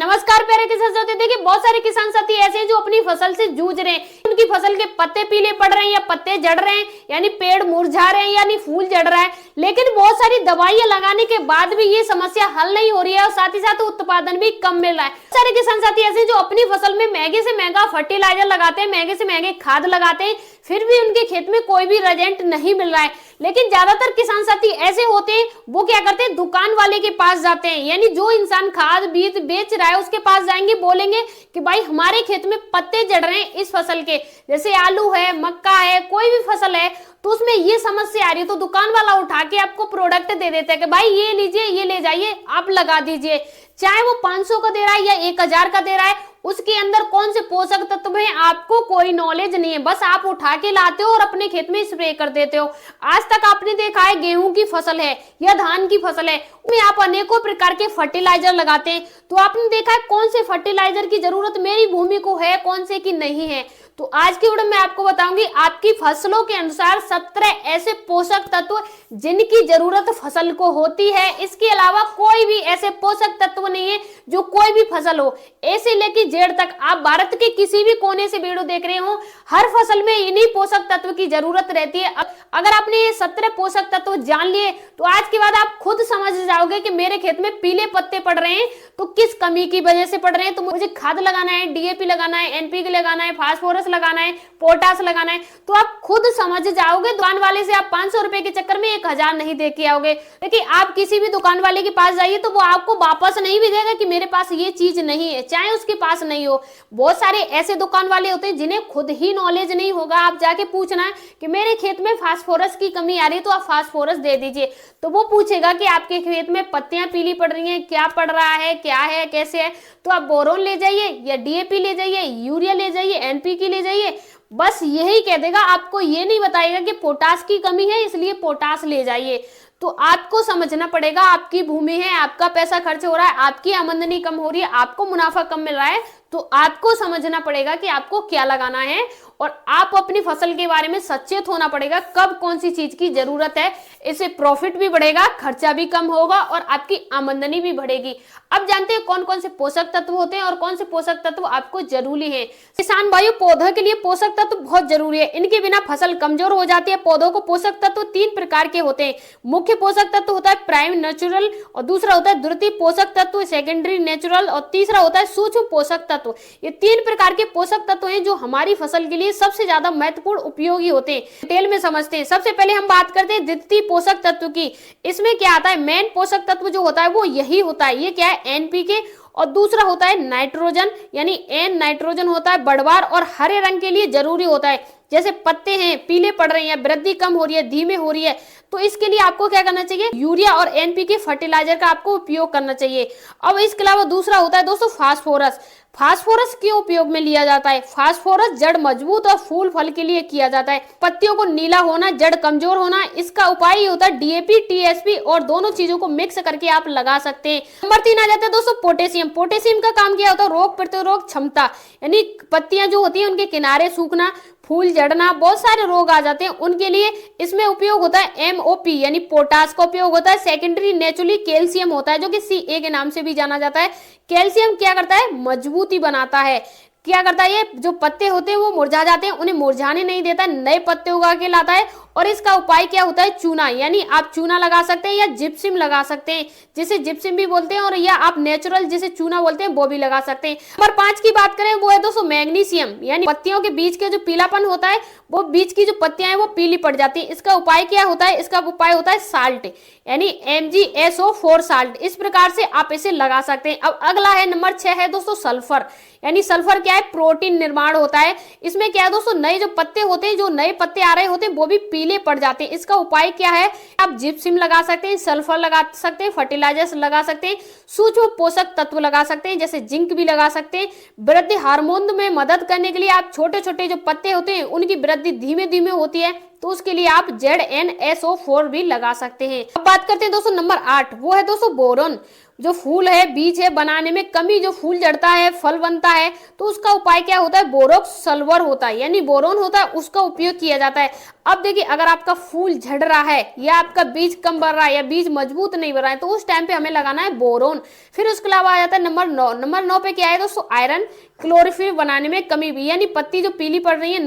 नमस्कार प्यारे किसान साथी। देखिए बहुत सारे किसान साथी ऐसे हैं जो अपनी फसल से जूझ रहे हैं। उनकी फसल के पत्ते पीले पड़ रहे हैं या पत्ते जड़ रहे हैं, यानी पेड़ मुरझा रहे हैं, यानी फूल जड़ रहा है। लेकिन बहुत सारी दवाइयां लगाने के बाद भी ये समस्या हल नहीं हो रही है और साथ ही साथ उत्पादन भी कम मिल रहा है। सारे किसान साथी ऐसे जो अपनी फसल में महंगे से महंगा फर्टिलाइजर लगाते हैं, महंगे से महंगे खाद लगाते हैं, फिर भी उनके खेत में कोई भी रिजल्ट नहीं मिल रहा है। लेकिन ज्यादातर किसान साथी ऐसे होते हैं, वो क्या करते हैं, दुकान वाले के पास जाते हैं, यानी जो इंसान खाद बीज बेच रहा है उसके पास जाएंगे, बोलेंगे कि भाई हमारे खेत में पत्ते जड़ रहे हैं इस फसल के, जैसे आलू है, मक्का है, कोई भी फसल है तो उसमें ये समस्या आ रही है। तो दुकान वाला उठा के आपको प्रोडक्ट दे देता है कि भाई ये लीजिए, ये ले जाइए, आप लगा दीजिए। चाहे वो 500 का दे रहा है या 1000 का दे रहा है, उसके अंदर कौन से पोषक तत्व है आपको कोई नॉलेज नहीं है, बस आप उठा के लाते हो और अपने खेत में स्प्रे कर देते हो। आज तक आपने देखा है गेहूं की फसल है या धान की फसल है, उसमें आप अनेकों प्रकार के फर्टिलाइजर लगाते हैं, तो आपने देखा है कौन से फर्टिलाइजर की जरूरत मेरी भूमि को है, कौन से की नहीं है। तो आज की वीडियो में आपको बताऊंगी आपकी फसलों के अनुसार 17 ऐसे पोषक तत्व जिनकी जरूरत फसल को होती है। इसके अलावा कोई भी ऐसे पोषक तत्व नहीं है जो कोई भी फसल हो, ऐसे लेके जेड तक आप भारत के किसी भी कोने से वीडियो देख रहे हो, हर फसल में इन्हीं पोषक तत्व की जरूरत रहती है। अगर आपने ये 17 पोषक तत्व जान लिए तो आज के बाद आप खुद समझ जाओगे कि मेरे खेत में पीले पत्ते पड़ रहे हैं तो किस कमी की वजह से पड़ रहे हैं। तो मुझे खाद लगाना है, डीएपी लगाना है, एनपीके लगाना है, फास्फोरस लगाना है, पोटास लगाना है, तो आप खुद समझ जाओगे। दुकान वाले से आप 500 रुपए के चक्कर में 1000 नहीं दे के आओगे। देखिए आप किसी भी दुकान वाले के पास जाइए तो वो आपको वापस नहीं भी देगा कि मेरे पास ये चीज नहीं है, चाहे उसके पास नहीं हो। बहुत सारे ऐसे दुकान वाले होते हैं जिन्हें खुद ही नॉलेज नहीं होगा, आप जाके पूछना है कि मेरे खेत में फास्फोरस की कमी आ रही है तो आप फास्फोरस दे दीजिए, तो वो पूछेगा कि आपके खेत में पत्तियां पीली पड़ रही हैं, क्या पड़ रहा है, क्या है, कैसे है, तो आप बोरोन ले जाइए या डीएपी ले जाइए, यूरिया ले जाइए, एनपीके ले जाइए, बस यही कह देगा। आपको ये नहीं बताएगा कि पोटास की कमी है इसलिए पोटास ले जाइए। तो आपको समझना पड़ेगा आपकी भूमि है, आपका पैसा खर्च हो रहा है, आपकी आमदनी कम हो रही है, आपको मुनाफा कम मिल रहा है, तो आपको समझना पड़ेगा कि आपको क्या लगाना है और आप अपनी फसल के बारे में सचेत होना पड़ेगा कब कौन सी चीज की जरूरत है। इससे प्रॉफिट भी बढ़ेगा, खर्चा भी कम होगा और आपकी आमदनी भी बढ़ेगी। अब जानते हैं कौन कौन से पोषक तत्व होते हैं और कौन से पोषक तत्व आपको जरूरी है। किसान भाइयों, पौधों के लिए पोषक तत्व बहुत जरूरी है, इनके बिना फसल कमजोर हो जाती है। पौधों को पोषक तत्व 3 प्रकार के होते हैं। मुख्य पोषक तत्व होता है प्राइम नेचुरल, और दूसरा होता है द्वितीय पोषक तत्व सेकेंडरी नेचुरल, और तीसरा होता है सूक्ष्म पोषक तत्व। ये 3 प्रकार के पोषक तत्व हैं जो हमारी फसल के लिए सबसे ज्यादा महत्वपूर्ण उपयोगी होते हैं। डिटेल में समझते हैं। सबसे पहले हम बात करते हैं द्वितीय पोषक तत्व की। इसमें क्या आता है, मेन पोषक तत्व जो होता है वो यही होता है। ये क्या है, एनपीके, और दूसरा होता है नाइट्रोजन, यानी एन नाइट्रोजन होता है बढ़वार और हरे रंग के लिए जरूरी होता है। जैसे पत्ते हैं पीले पड़ रहे हैं, वृद्धि कम हो रही है, धीमे हो रही है, तो इसके लिए आपको क्या करना चाहिए, यूरिया और एनपीके फर्टिलाइजर का आपको उपयोग करना चाहिए। अब इसके अलावा दूसरा होता है दोस्तों फास्फोरस। फास्फोरस क्यों उपयोग में लिया जाता है, फास्फोरस जड़ मजबूत और फूल फल के लिए किया जाता है। पत्तियों को नीला होना, जड़ कमजोर होना, इसका उपाय होता है डीएपी, टीएसपी, और दोनों चीजों को मिक्स करके आप लगा सकते हैं। नंबर 3 आ जाता है दोस्तों पोटेशियम। पोटेशियम का काम क्या होता है, रोग प्रतिरोधक क्षमता, यानी पत्तियां जो होती है उनके किनारे सूखना, फूल जड़ना, बहुत सारे रोग आ जाते हैं उनके लिए इसमें उपयोग होता है एमओपी, यानी पोटास का उपयोग होता है। सेकेंडरी नेचुरली कैल्शियम होता है जो कि सीए के नाम से भी जाना जाता है। कैल्शियम क्या करता है, मजबूती बनाता है। क्या करता है, ये जो पत्ते होते हैं वो मुरझा जाते हैं, उन्हें मुरझाने नहीं देता, नए पत्ते उगा के लाता है। और इसका उपाय क्या होता है, चूना, यानी आप चूना लगा सकते हैं या जिप्सम लगा सकते हैं, जिसे जिप्सम भी बोलते हैं, और या आप नेचुरल जिसे चूना बोलते हैं वो भी लगा सकते हैं। नंबर 5 की बात करें वो है दोस्तों मैग्नीशियम, यानी पत्तियों के बीच के जो पीलापन होता है, वो बीच की जो पत्तियां हैं वो पीली पड़ जाती है। इसका उपाय क्या होता है, इसका उपाय होता है साल्ट, यानी MgSO4 साल्ट। इस प्रकार से आप इसे लगा सकते हैं। अब अगला है नंबर 6 है दोस्तों सल्फर, यानी सल्फर क्या है, प्रोटीन निर्माण होता है। इसमें क्या है दोस्तों, नए जो पत्ते होते हैं, जो नए पत्ते आ रहे होते हैं वो भी पीले पड़ जाते हैं। इसका उपाय क्या है, आप जिप्सम लगा सकते हैं, सल्फर लगा सकते हैं, फर्टिलाइजर्स लगा सकते हैं, सूक्ष्म पोषक तत्व लगा सकते हैं, जैसे जिंक भी लगा सकते हैं। वृद्धि हार्मोन में मदद करने के लिए आप छोटे छोटे जो पत्ते होते हैं उनकी वृद्धि धीमे धीमे होती है, तो उसके लिए आप ZnSO4 भी लगा सकते हैं। अब बात करते हैं दोस्तों नंबर 8, वो है दोस्तों बोरोन। जो फूल है, बीज है बनाने में कमी, जो फूल जड़ता है, फल बनता है, तो उसका उपाय क्या होता है, बोरोक्स सल्वर होता है, यानी बोरोन होता है, उसका उपयोग किया जाता है। अब देखिए अगर आपका फूल झड़ रहा है या आपका बीज कम बढ़ रहा है या बीज मजबूत नहीं बढ़ रहा है तो उस टाइम पे हमें लगाना है बोरोन। फिर उसके अलावा आ जाता है नंबर 9। नंबर 9 पे क्या है दोस्तों, आयरन। क्लोरोफिल बनाने में कमी भी, यानी पत्ती जो पीली पड़ रही है,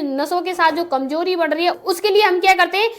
नसों के साथ जो कमजोरी बढ़ रही है, उसके लिए हम क्या करते हैं,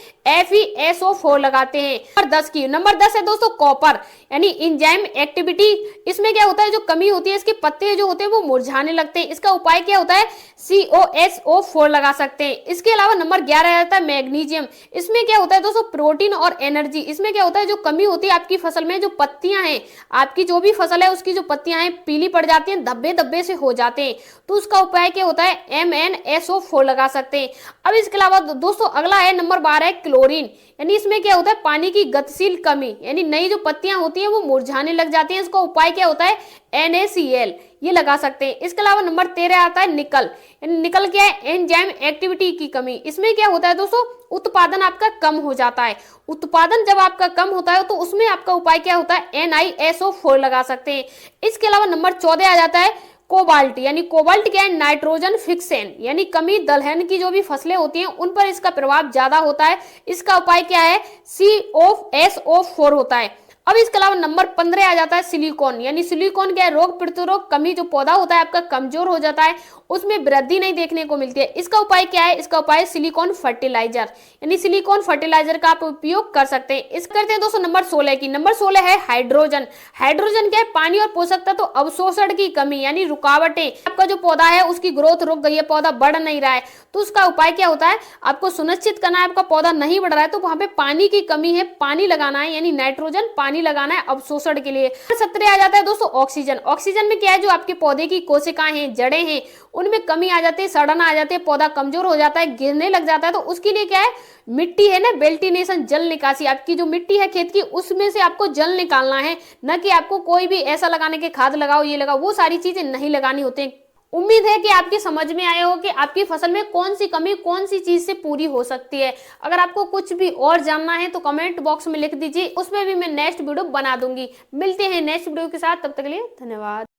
FeSO4 लगाते हैं। नंबर 10 है दोस्तों कॉपर, यानी इंजाइम एक्टिविटी। इसमें क्या होता है, जो कमी होती है इसके पत्ते जो होते हैं वो मुरझाने लगते हैं। इसका उपाय क्या होता है, COSO4 लगा सकते हैं। इसके अलावा नंबर 11 रहता है मैग्नीशियम। इसमें क्या होता है दोस्तों, प्रोटीन और एनर्जी। इसमें क्या होता है, जो कमी होती है आपकी फसल में, जो पत्तियां हैं, आपकी जो भी फसल है उसकी जो पत्तियां हैं पीली पड़ जाती हैं, धब्बे धब्बे से हो जाते हैं, तो उसका उपाय क्या होता है, MnSO4 लगा सकते हैं। अब इसके अलावा दोस्तों अगला है नंबर 12 है क्लोरीन, यानी इसमें क्या होता है, पानी की गतिशील कमी, यानी नई जो पत्तियां होती हैं वो मुरझाने लग जाती हैं, इसका उपाय क्या होता है, NaCl ये लगा सकते हैं। इसके अलावा नंबर 13 आता है निकल, यानी निकल क्या है, एंजाइम एक्टिविटी की कमी। इसमें क्या होता है दोस्तों, उत्पादन आपका कम हो जाता है। उत्पादन जब आपका कम होता है तो उसमें आपका उपाय क्या होता है, NiSO4 लगा सकते हैं। इसके अलावा नंबर 14 आ जाता है कोबाल्ट, यानी कोबाल्ट क्या है, नाइट्रोजन फिक्सेन, यानी कमी दलहन की जो भी फसलें होती हैं उन पर इसका प्रभाव ज्यादा होता है। इसका उपाय क्या है, COSO4 होता है। अब इसके अलावा नंबर 15 आ जाता है सिलिकॉन, यानी सिलिकॉन क्या है, रोग प्रतिरोधक कमी, जो पौधा होता है आपका कमजोर हो जाता है, उसमें वृद्धि नहीं देखने को मिलती है। इसका उपाय क्या है, इसका उपाय सिलिकॉन फर्टिलाइजर, यानी सिलिकॉन फर्टिलाइजर का आप उपयोग कर सकते हैं। इस करते हैं दोस्तों नंबर 16 की। नंबर 16 है हाइड्रोजन। हाइड्रोजन क्या है, पानी और पोषक तत्व अवशोषण की कमी, यानी रुकावटें। आपका जो पौधा है उसकी ग्रोथ रुक गई है, पौधा बढ़ नहीं रहा है, तो उसका उपाय क्या होता है, आपको सुनिश्चित करना है आपका पौधा नहीं बढ़ रहा है तो वहां पे पानी की कमी है, पानी लगाना है, यानी नाइट्रोजन पानी लगाना है अवशोषण के लिए। 17 आ जाता है दोस्तों ऑक्सीजन। ऑक्सीजन में क्या है, जो आपके पौधे की कोशिकाएं हैं, जड़ें हैं, उनमें कमी आ जाती है, सड़न आ जाती है, पौधा कमजोर हो जाता है, गिरने लग जाता है, तो उसके लिए क्या है, मिट्टी है ना, वेल्टिनेशन, जल निकासी। आपकी जो मिट्टी है खेत की उसमें से आपको जल निकालना है, न कि आपको कोई भी ऐसा लगाने के खाद लगाओ ये लगाओ, वो सारी चीजें नहीं लगानी होती। उम्मीद है कि आपकी समझ में आया हो कि आपकी फसल में कौन सी कमी कौन सी चीज से पूरी हो सकती है। अगर आपको कुछ भी और जानना है तो कमेंट बॉक्स में लिख दीजिए, उसमें भी मैं नेक्स्ट वीडियो बना दूंगी। मिलते हैं नेक्स्ट वीडियो के साथ, तब तक के लिए धन्यवाद।